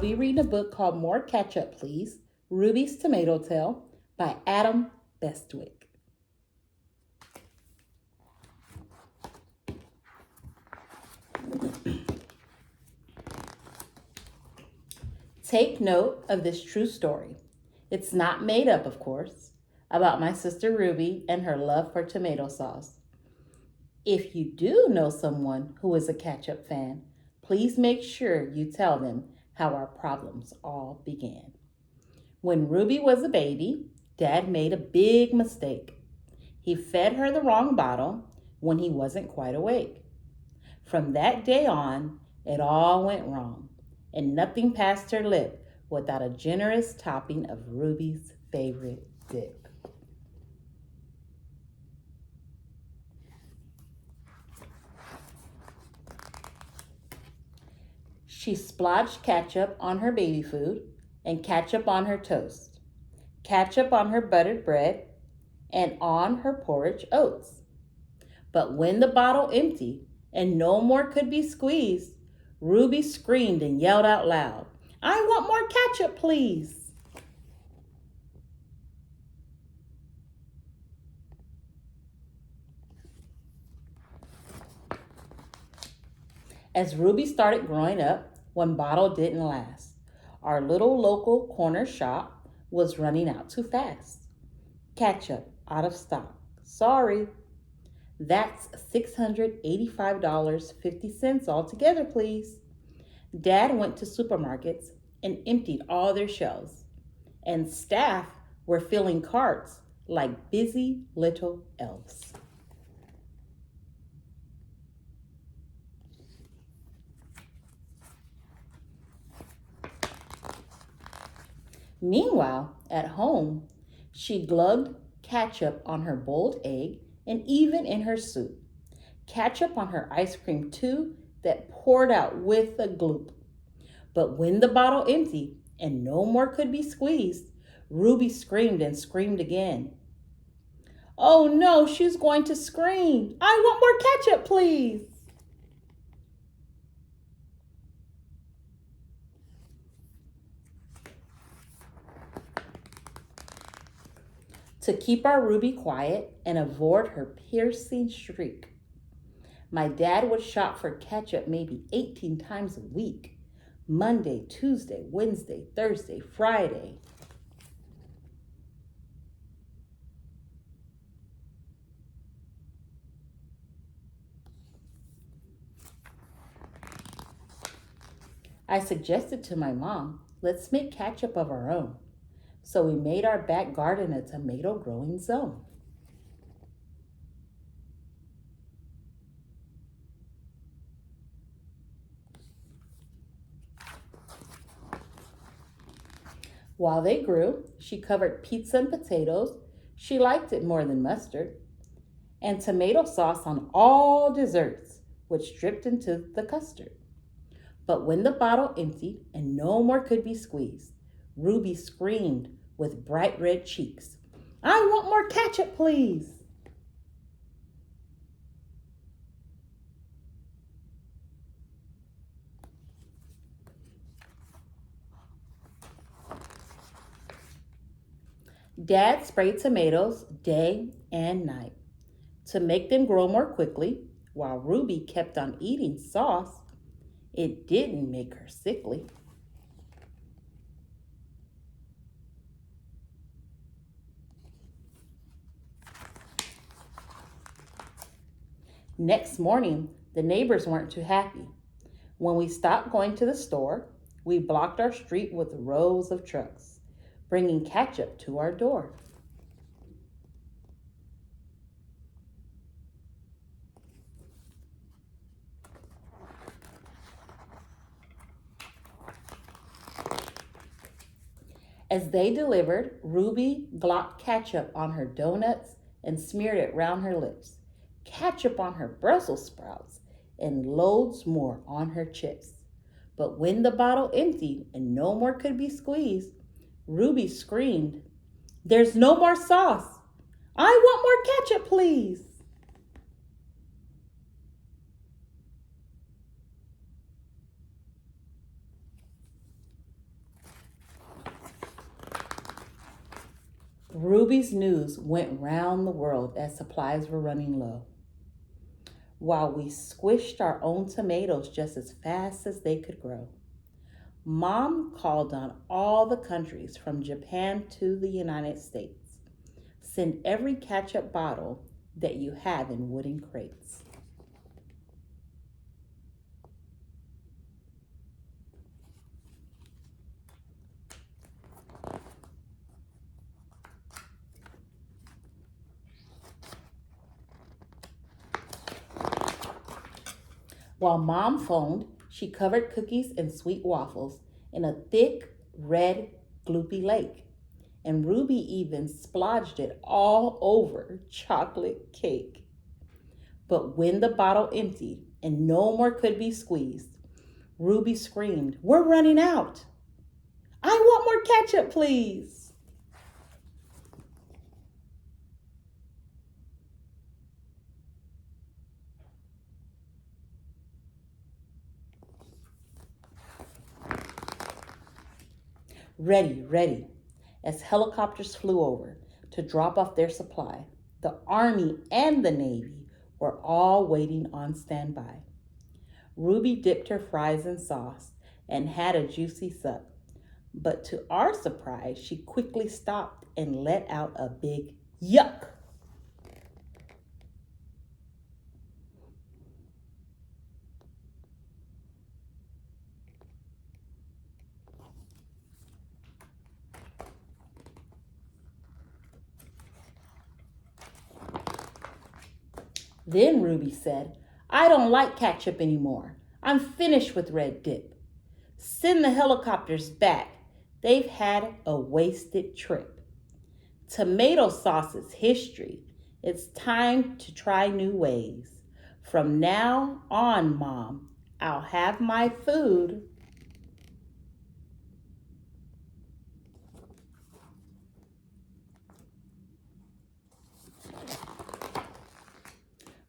be reading a book called More Ketchup Please, Ruby's Tomato Tale by Adam Bestwick. Take note of this true story. It's not made up, of course, about my sister Ruby and her love for tomato sauce. If you do know someone who is a ketchup fan, please make sure you tell them how our problems all began. When Ruby was a baby, Dad made a big mistake. He fed her the wrong bottle when he wasn't quite awake. From that day on, it all went wrong, and nothing passed her lip without a generous topping of Ruby's favorite dip. She splotched ketchup on her baby food and ketchup on her toast, ketchup on her buttered bread, and on her porridge oats. But when the bottle emptied and no more could be squeezed, Ruby screamed and yelled out loud, "I want more ketchup, please!" As Ruby started growing up, one bottle didn't last. Our little local corner shop was running out too fast. Ketchup out of stock. Sorry. That's $685.50 altogether, please. Dad went to supermarkets and emptied all their shelves, and staff were filling carts like busy little elves. Meanwhile, at home, she glugged ketchup on her boiled egg and even in her soup. Ketchup on her ice cream too that poured out with a gloop. But when the bottle emptied and no more could be squeezed, Ruby screamed and screamed again. Oh no, she's going to scream. I want more ketchup, please. To keep our Ruby quiet and avoid her piercing shriek, my dad would shop for ketchup maybe 18 times a week. Monday, Tuesday, Wednesday, Thursday, Friday. I suggested to my mom, let's make ketchup of our own. So we made our back garden a tomato growing zone. While they grew, she covered pizza and potatoes. She liked it more than mustard. And tomato sauce on all desserts, which dripped into the custard. But when the bottle emptied and no more could be squeezed, Ruby screamed with bright red cheeks, I want more ketchup, please. Dad sprayed tomatoes day and night to make them grow more quickly, while Ruby kept on eating sauce. It didn't make her sickly. Next morning, the neighbors weren't too happy. When we stopped going to the store, we blocked our street with rows of trucks, bringing ketchup to our door. As they delivered, Ruby glopped ketchup on her donuts and smeared it round her lips, ketchup on her Brussels sprouts, and loads more on her chips. But when the bottle emptied and no more could be squeezed, Ruby screamed, There's no more sauce. I want more ketchup, please. Ruby's news went round the world as supplies were running low, while we squished our own tomatoes just as fast as they could grow. Mom called on all the countries from Japan to the United States. Send every ketchup bottle that you have in wooden crates. While Mom phoned, she covered cookies and sweet waffles in a thick, red, gloopy lake. And Ruby even splodged it all over chocolate cake. But when the bottle emptied and no more could be squeezed, Ruby screamed, "We're running out! I want more ketchup, please!" Ready, ready, as helicopters flew over to drop off their supply. The Army and the Navy were all waiting on standby. Ruby dipped her fries in sauce and had a juicy sup. But to our surprise, she quickly stopped and let out a big yuck. Then Ruby said, "I don't like ketchup anymore. I'm finished with red dip. Send the helicopters back. They've had a wasted trip. Tomato sauce is history. It's time to try new ways. From now on, Mom, I'll have my food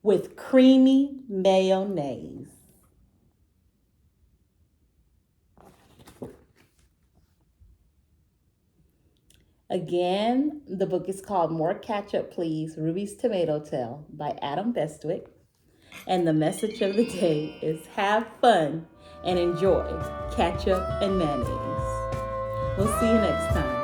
with creamy mayonnaise." Again, the book is called More Ketchup Please, Ruby's Tomato Tale by Adam Bestwick. And the message of the day is have fun and enjoy ketchup and mayonnaise. We'll see you next time.